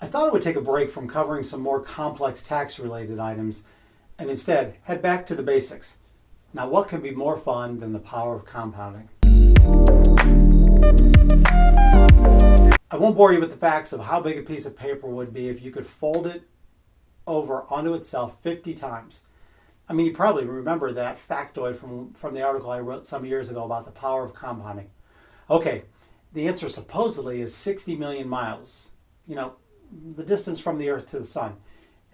I thought I would take a break from covering some more complex tax-related items and instead head back to the basics. Now, what can be more fun than the power of compounding? I won't bore you with the facts of how big a piece of paper would be if you could fold it over onto itself 50 times. I mean, you probably remember that factoid from the article I wrote some years ago about the power of compounding. Okay, the answer supposedly is 60 million miles. You know, the distance from the Earth to the Sun.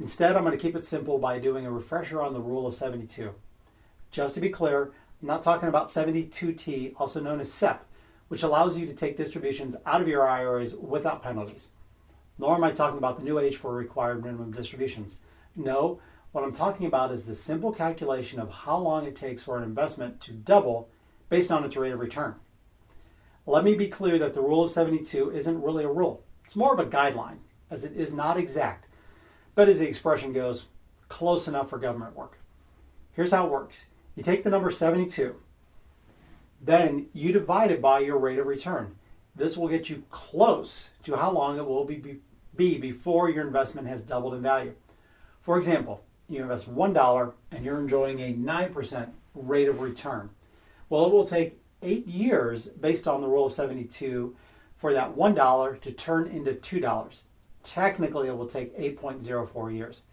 Instead, I'm going to keep it simple by doing a refresher on the rule of 72. Just to be clear, I'm not talking about 72T, also known as SEP, which allows you to take distributions out of your IRAs without penalties. Nor am I talking about the new age for required minimum distributions. No, what I'm talking about is the simple calculation of how long it takes for an investment to double based on its rate of return. Let me be clear that the rule of 72 isn't really a rule. It's more of a guideline, as it is not exact, but as the expression goes, close enough for government work. Here's how it works. You take the number 72, then you divide it by your rate of return. This will get you close to how long it will be before your investment has doubled in value. For example, you invest $1 and you're enjoying a 9% rate of return. Well, it will take 8 years, based on the rule of 72, for that $1 to turn into $2. Technically, it will take 8.04 years.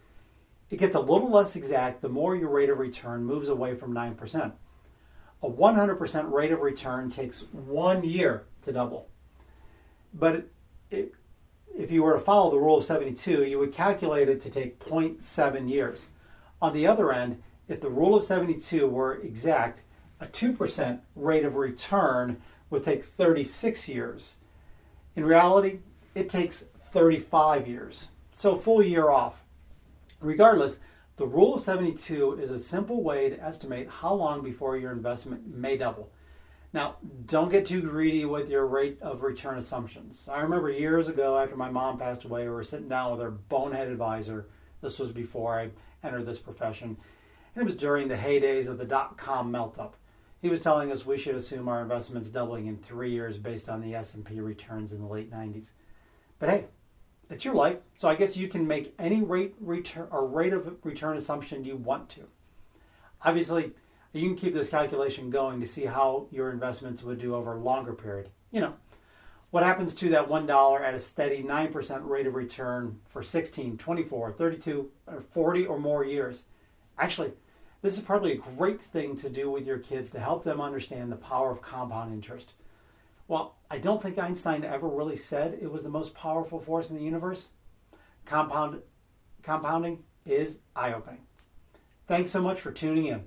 It gets a little less exact the more your rate of return moves away from 9%. A 100% rate of return takes 1 year to double. But if you were to follow the rule of 72, you would calculate it to take 0.7 years. On the other end, if the rule of 72 were exact, a 2% rate of return would take 36 years. In reality, it takes 35 years, so a full year off. Regardless, the rule of 72 is a simple way to estimate how long before your investment may double. Now, don't get too greedy with your rate of return assumptions. I remember years ago, after my mom passed away, we were sitting down with our bonehead advisor. This was before I entered this profession, and it was during the heydays of the dot-com melt-up. He was telling us we should assume our investments doubling in 3 years based on the S&P returns in the late 90s. But hey, it's your life, so I guess you can make any rate of return assumption you want to. Obviously, you can keep this calculation going to see how your investments would do over a longer period. You know, what happens to that $1 at a steady 9% rate of return for 16, 24, 32, or 40 or more years? Actually, this is probably a great thing to do with your kids to help them understand the power of compound interest. Well, I don't think Einstein ever really said it was the most powerful force in the universe. Compounding is eye-opening. Thanks so much for tuning in.